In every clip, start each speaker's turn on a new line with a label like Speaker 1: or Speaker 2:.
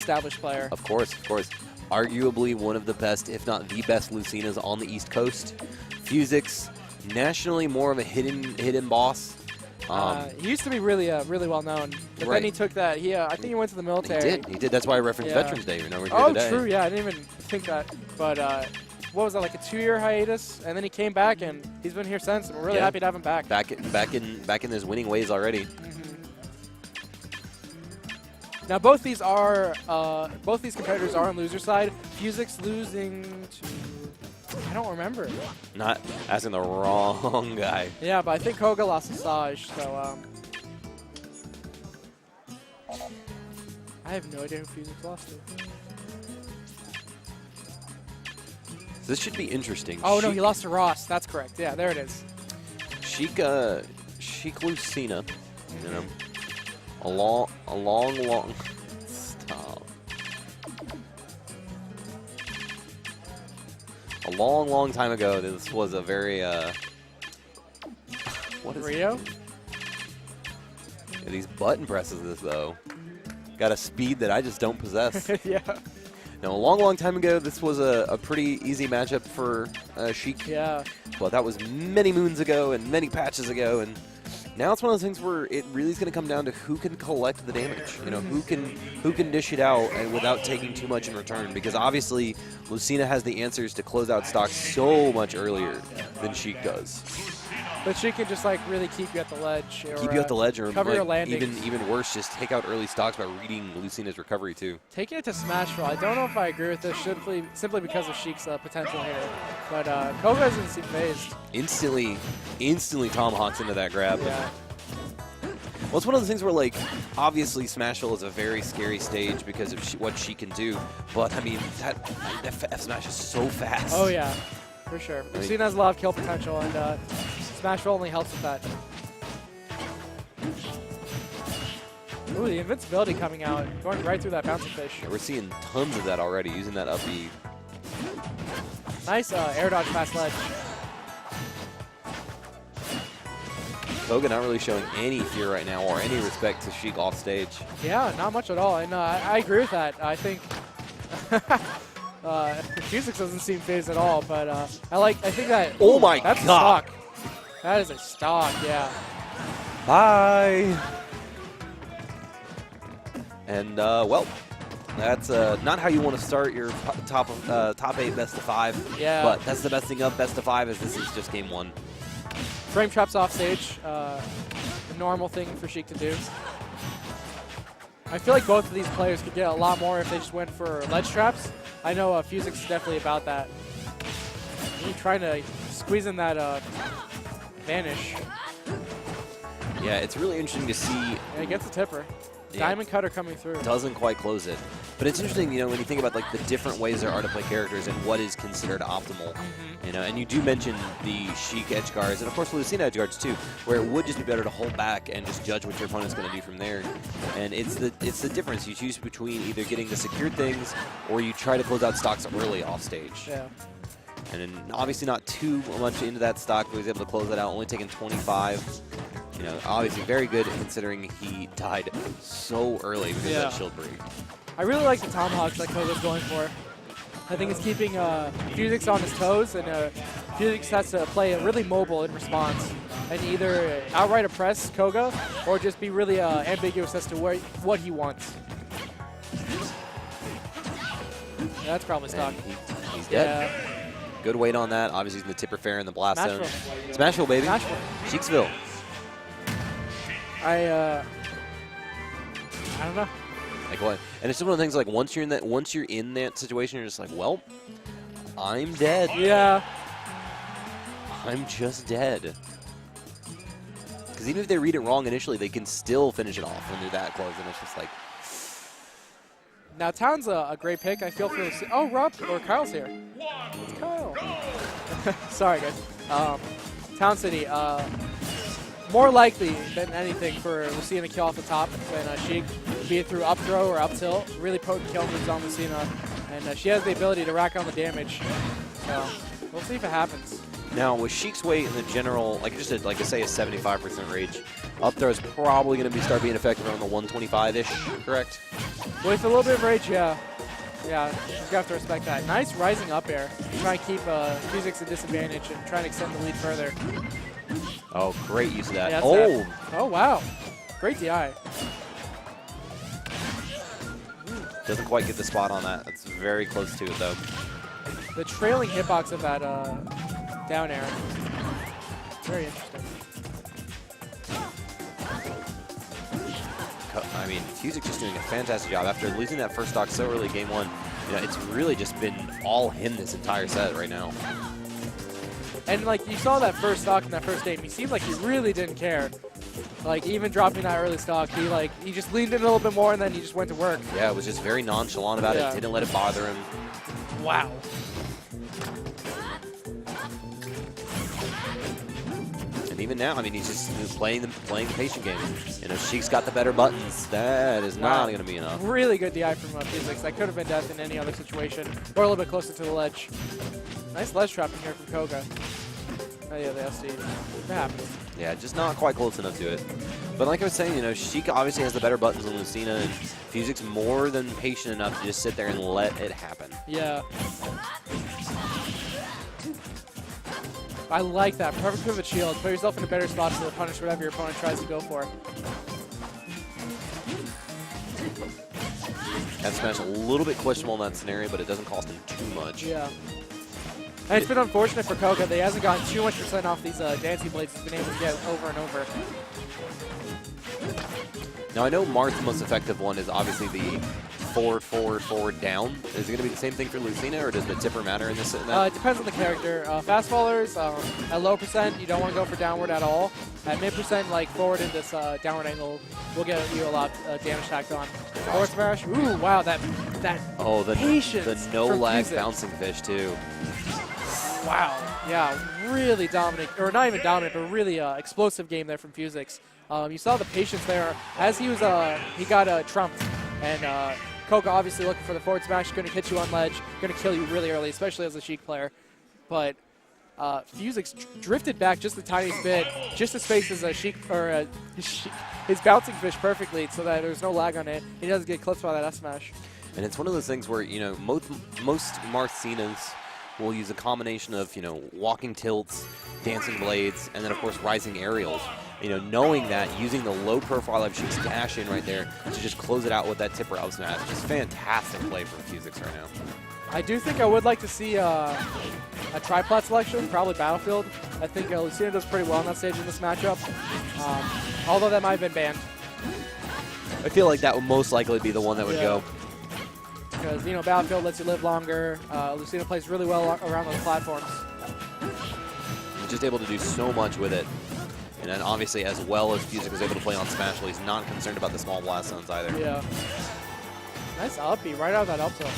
Speaker 1: established player.
Speaker 2: Of course, of course. Arguably one of the best, if not the best, Lucinas on the East Coast. Phuzix, nationally more of a hidden boss.
Speaker 1: He used to be really well known, but then he took that. I think he went to the military.
Speaker 2: He did. That's why I referenced Veterans Day. You know, we're here
Speaker 1: oh,
Speaker 2: today.
Speaker 1: True. Yeah, I didn't even think that. But what was that, like a 2-year hiatus? And then he came back, and he's been here since. And we're really happy to have him back.
Speaker 2: Back in his winning ways already.
Speaker 1: Now both these competitors are on loser side. Phuzix losing to, I don't remember.
Speaker 2: Not asking the wrong guy.
Speaker 1: Yeah, but I think Koga lost to Saj, so I have no idea who Phuzix lost to.
Speaker 2: This should be interesting.
Speaker 1: Oh no, he lost to Ross. That's correct. Yeah, there it is.
Speaker 2: Sheik Lucina, you know, a long stop. A long time ago, this was a very what is
Speaker 1: Rio?
Speaker 2: it? Yeah, these button presses, this though, got a speed that I just don't possess.
Speaker 1: Yeah.
Speaker 2: Now, a long time ago, this was a pretty easy matchup for Sheik.
Speaker 1: Yeah.
Speaker 2: But that was many moons ago and many patches ago, and now it's one of those things where it really is going to come down to who can collect the damage. You know, who can dish it out and without taking too much in return. Because obviously, Lucina has the answers to close out stocks so much earlier than Sheik does.
Speaker 1: But she can just like really keep you at the ledge. Or,
Speaker 2: keep you at the ledge, or
Speaker 1: cover your
Speaker 2: like,
Speaker 1: landings.
Speaker 2: even worse, just take out early stocks by reading Lucina's recovery too.
Speaker 1: Taking it to Smashville, I don't know if I agree with this simply because of Sheik's potential here. But Koga doesn't seem phased.
Speaker 2: Instantly tomahawks into that grab.
Speaker 1: Yeah.
Speaker 2: Well, it's one of those things where, like, obviously Smashville is a very scary stage because of what she can do. But, I mean, that F-Smash is so fast.
Speaker 1: Oh, yeah, for sure. Lucina has a lot of kill potential, and Smashville only helps with that. Ooh, the invincibility coming out, going right through that bouncing fish.
Speaker 2: Yeah, we're seeing tons of that already, using that up B.
Speaker 1: Nice air dodge past ledge.
Speaker 2: Koga not really showing any fear right now or any respect to Sheik off stage.
Speaker 1: Yeah, not much at all, and I agree with that. I think Phuzix doesn't seem phased at all, but I think that.
Speaker 2: Oh my
Speaker 1: that's
Speaker 2: God!
Speaker 1: A stock. That is a stock, yeah.
Speaker 2: Bye. And well, that's not how you want to start your top 8 best of 5.
Speaker 1: Yeah.
Speaker 2: But that's the best thing of best of 5 is this is just game 1.
Speaker 1: Frame traps off stage, a normal thing for Sheik to do. I feel like both of these players could get a lot more if they just went for ledge traps. I know Phuzix is definitely about that. Really trying to squeeze in that vanish.
Speaker 2: Yeah, it's really interesting to see.
Speaker 1: Yeah, he gets a tipper.
Speaker 2: Yeah.
Speaker 1: Diamond cutter coming through.
Speaker 2: Doesn't quite close it. But it's interesting, you know, when you think about like the different ways there are to play characters and what is considered optimal. You know, and you do mention the Sheik edge guards and of course Lucina edge guards too, where it would just be better to hold back and just judge what your opponent's going to do from there. And it's the difference. You choose between either getting the secured things or you try to close out stocks early off stage.
Speaker 1: Yeah.
Speaker 2: And then obviously not too much into that stock, but he was able to close that out, only taking 25. You know, obviously very good considering he died so early because of that shield break.
Speaker 1: I really like the tomahawks that Koga's going for. I think it's keeping Phuzix on his toes, and Phuzix has to play really mobile in response and either outright oppress Koga or just be really ambiguous as to what he wants. Yeah, that's probably stock.
Speaker 2: He's dead. Yeah. Good weight on that. Obviously, he's in the tipper fair in the blast zone. Smashville, baby.
Speaker 1: Smashville.
Speaker 2: Sheiksville.
Speaker 1: I don't know.
Speaker 2: Like what? And it's just one of the things like once you're in that situation, you're just like, well, I'm dead.
Speaker 1: Yeah.
Speaker 2: I'm just dead. Because even if they read it wrong initially, they can still finish it off when they're that close, and it's just like.
Speaker 1: Now Town's a great pick. I feel for Rob or Kyle's here. It's Kyle. Sorry guys. Town City. More likely than anything for Lucina to kill off the top than Sheik, be it through up throw or up tilt. Really potent kill moves on Lucina, and she has the ability to rack on the damage. So we'll see if it happens.
Speaker 2: Now with Sheik's weight in the general, like just like I say, a 75% rage, up throw is probably going to start being effective around the 125-ish, correct?
Speaker 1: With a little bit of rage, yeah. Yeah, you just have to respect that. Nice rising up air. Trying to keep Phuzix at disadvantage and trying to extend the lead further.
Speaker 2: Oh, great use of that.
Speaker 1: Yeah,
Speaker 2: oh!
Speaker 1: Oh, wow. Great DI.
Speaker 2: Doesn't quite get the spot on that. It's very close to it, though.
Speaker 1: The trailing hitbox of that down air. Very interesting.
Speaker 2: I mean, Phuzix just doing a fantastic job. After losing that first stock so early game one, you know, it's really just been all him this entire set right now.
Speaker 1: And, like, you saw that first stock in that first game. He seemed like he really didn't care. Like, even dropping that early stock, he just leaned in a little bit more and then he just went to work.
Speaker 2: Yeah, it was just very nonchalant about it. Didn't let it bother him.
Speaker 1: Wow.
Speaker 2: And even now, I mean, he's just playing the patient game. You know, Sheik's got the better buttons. That is not going to be enough.
Speaker 1: Really good DI from Phuzix. That could have been death in any other situation, or a little bit closer to the ledge. Nice ledge trapping here from Koga. Oh yeah, the SD. That happens.
Speaker 2: Yeah, just not quite close enough to it. But like I was saying, you know, Sheik obviously has the better buttons than Lucina, and Phuzix more than patient enough to just sit there and let it happen.
Speaker 1: Yeah. I like that. Perfect pivot shield. Put yourself in a better spot to punish whatever your opponent tries to go for.
Speaker 2: That smash a little bit questionable in that scenario, but it doesn't cost him too much.
Speaker 1: Yeah. And it's been unfortunate for Koga that he hasn't gotten too much % off these dancing blades he's been able to get over and over.
Speaker 2: Now I know Marth's most effective one is obviously the forward, forward, forward, down. Is it going to be the same thing for Lucina, or does the tipper matter in this?
Speaker 1: It depends on the character. Fast fallers, at low %, you don't want to go for downward at all. At mid %, like forward in this downward angle, will get you a lot of damage tacked on. Forward smash, ooh, wow, that patience.
Speaker 2: The no lag bouncing fish too.
Speaker 1: Wow, yeah, really dominant, or not even dominant, but really explosive game there from Phuzix. You saw the patience there as he was he got trumped, and Koga obviously looking for the forward smash, going to hit you on ledge, going to kill you really early, especially as a Sheik player. But Phuzix drifted back just the tiniest bit, just as space as a Sheik, or his bouncing fish perfectly, so that there's no lag on it. He doesn't get clipped by that S smash.
Speaker 2: And it's one of those things where, you know, most Marcinas will use a combination of, you know, walking tilts, dancing blades, and then of course rising aerials. You know, knowing that, using the low profile of Sheik's dash in right there to just close it out with that tipper out smash. Just fantastic play from Phuzix right now.
Speaker 1: I do think I would like to see a triplat selection, probably Battlefield. I think Lucina does pretty well on that stage in this matchup, although that might have been banned.
Speaker 2: I feel like that would most likely be the one that would go.
Speaker 1: Because, you know, Battlefield lets you live longer. Lucina plays really well around those platforms.
Speaker 2: He's just able to do so much with it. And then obviously, as well as Phuzix was able to play on Smash, he's not concerned about the small blast zones either.
Speaker 1: Yeah. Nice up B right out of that up tilt.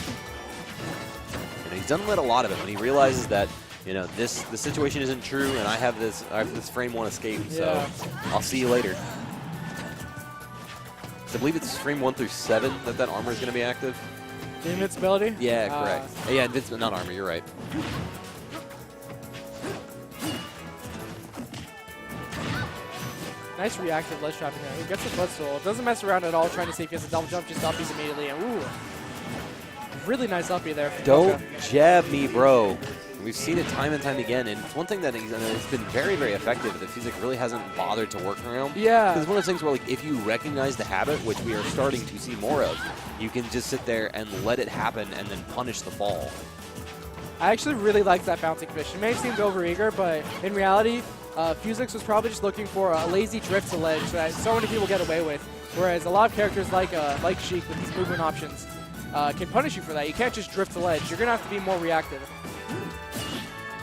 Speaker 2: And he's done let a lot of it when he realizes that, you know, the situation isn't true, and I have this frame one escape, so I'll see you later. So I believe it's frame 1 through 7 that armor is going to be active.
Speaker 1: The invincibility?
Speaker 2: Yeah, correct. Yeah, invincibility, not armor, you're right.
Speaker 1: Nice reactive ledge trapping there. He gets the footstool. Doesn't mess around at all trying to see if he has a double jump, just uppies immediately. And ooh, really nice uppie there.
Speaker 2: Don't jab me, bro. We've seen it time and time again, and it's one thing that it's been very, very effective that Phuzix really hasn't bothered to work around.
Speaker 1: Yeah.
Speaker 2: Because it's one of those things where, like, if you recognize the habit, which we are starting to see more of, you can just sit there and let it happen and then punish the fall.
Speaker 1: I actually really like that bouncing fish. It may seem overeager, but in reality, Phuzix was probably just looking for a lazy drift to ledge that so many people get away with. Whereas a lot of characters like Sheik with these movement options can punish you for that. You can't just drift to ledge. You're gonna have to be more reactive.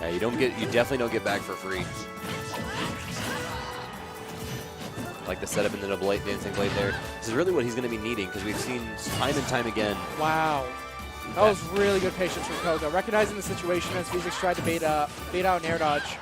Speaker 2: Yeah, you definitely don't get back for free. Like the setup into the dancing blade there. This is really what he's going to be needing, because we've seen time and time again.
Speaker 1: Wow. That was really good patience from Koga. Recognizing the situation as Phuzix tried to bait out an air dodge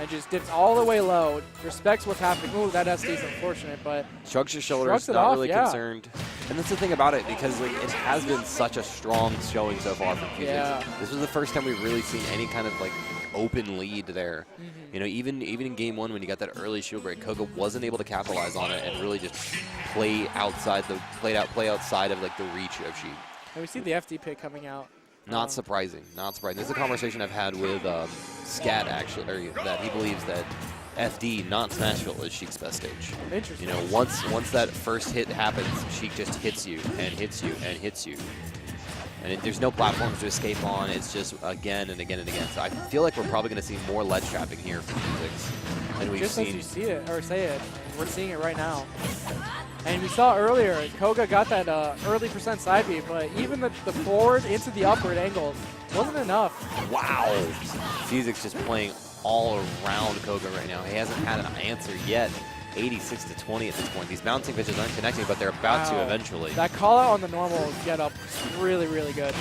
Speaker 1: and just dips all the way low. Respects what's happening. Ooh, that SD is unfortunate, but
Speaker 2: shrugs your shoulders, not really concerned. And that's the thing about it, because like it has been such a strong showing so far from Phuzix.
Speaker 1: Yeah.
Speaker 2: This was the first time we've really seen any kind of like open lead there. You know, even in game one when you got that early shield break, Koga wasn't able to capitalize on it and really just play outside of like the reach of Sheik.
Speaker 1: And we see the FD pick coming out.
Speaker 2: Not surprising. Not surprising. This is a conversation I've had with Scat actually, or that he believes that FD, not Smashville, is Sheik's best stage.
Speaker 1: Interesting.
Speaker 2: You know, once that first hit happens, Sheik just hits you and hits you and hits you. And there's no platforms to escape on. It's just again and again and again. So I feel like we're probably going to see more ledge trapping here from Phuzix than we've
Speaker 1: just
Speaker 2: seen.
Speaker 1: As you see it, or say it, we're seeing it right now. And we saw earlier, Koga got that early percent side B, but even the forward into the upward angles wasn't enough.
Speaker 2: Wow. Phuzix just playing all around Koga right now. He hasn't had an answer yet. 86-20 at this point. These bouncing pitches aren't connecting, but they're about to eventually.
Speaker 1: That call out on the normal get up is really, really good.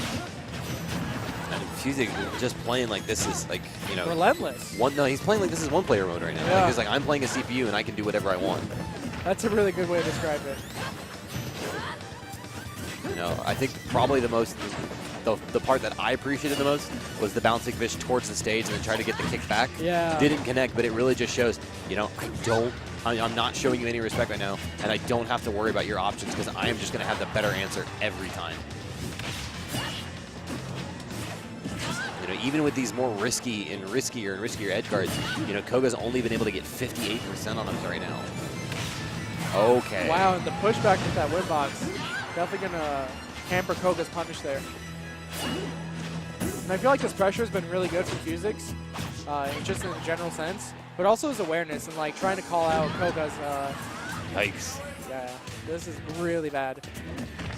Speaker 2: And Phuzix just playing like this is like, you know.
Speaker 1: Relentless.
Speaker 2: No, he's playing like this is one player mode right now.
Speaker 1: Yeah.
Speaker 2: Like, he's like, I'm playing a CPU and I can do whatever I want.
Speaker 1: That's a really good way to describe it.
Speaker 2: You know, I think probably the part that I appreciated the most was the bouncing fish towards the stage and then try to get the kick back.
Speaker 1: Yeah.
Speaker 2: Didn't connect, but it really just shows, you know, I'm not showing you any respect right now, and I don't have to worry about your options because I am just going to have the better answer every time. You know, even with these more risky and riskier edge guards, you know, Koga's only been able to get 58% on him right now. Okay.
Speaker 1: Wow, and the pushback with that win box. Definitely going to hamper Koga's punish there. And I feel like this pressure has been really good for Phuzix, just in a general sense, but also his awareness and like trying to call out Koga's.
Speaker 2: Yikes.
Speaker 1: Yeah, this is really bad.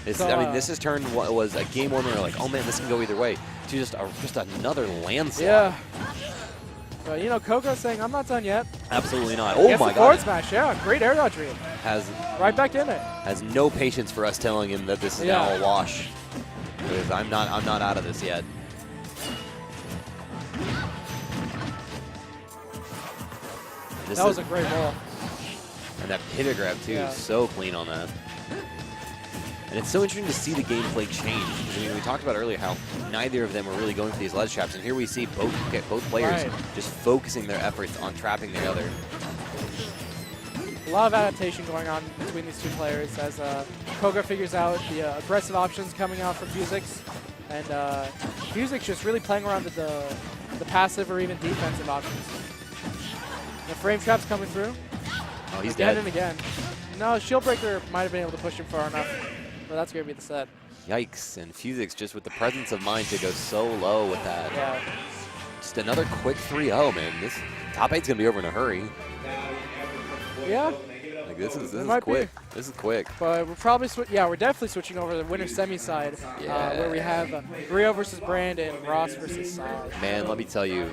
Speaker 2: I mean, this has turned what was a game one where like, oh man, this can go either way, to just another landslide.
Speaker 1: Yeah. But you know, Koga's saying, I'm not done yet.
Speaker 2: Absolutely not. Oh my god.
Speaker 1: Forward smash, yeah, great air dodge read.
Speaker 2: Has
Speaker 1: right back in it.
Speaker 2: Has no patience for us telling him that this is now a wash. Because I'm not out of this yet.
Speaker 1: That was a great roll.
Speaker 2: And that pivot grab too, so clean on that. And it's so interesting to see the gameplay change. I mean, we talked about earlier how neither of them were really going for these ledge traps, and here we see both players just focusing their efforts on trapping the other.
Speaker 1: A lot of adaptation going on between these two players as Koga figures out the aggressive options coming out from Phuzix, and Phuzix just really playing around with the passive or even defensive options. The frame trap's coming through.
Speaker 2: Oh, he's dead.
Speaker 1: And again. No, Shield Breaker might have been able to push him far enough, but that's going to be the set.
Speaker 2: Yikes, and Phuzix just with the presence of mind to go so low with that.
Speaker 1: Yeah.
Speaker 2: Just another quick 3-0, man. This top 8's going to be over in a hurry.
Speaker 1: Yeah.
Speaker 2: Like this is quick. This is quick.
Speaker 1: But we're probably we're definitely switching over to the winner semi side, where we have Rio versus Brand and Ross versus Side.
Speaker 2: Man, let me tell you,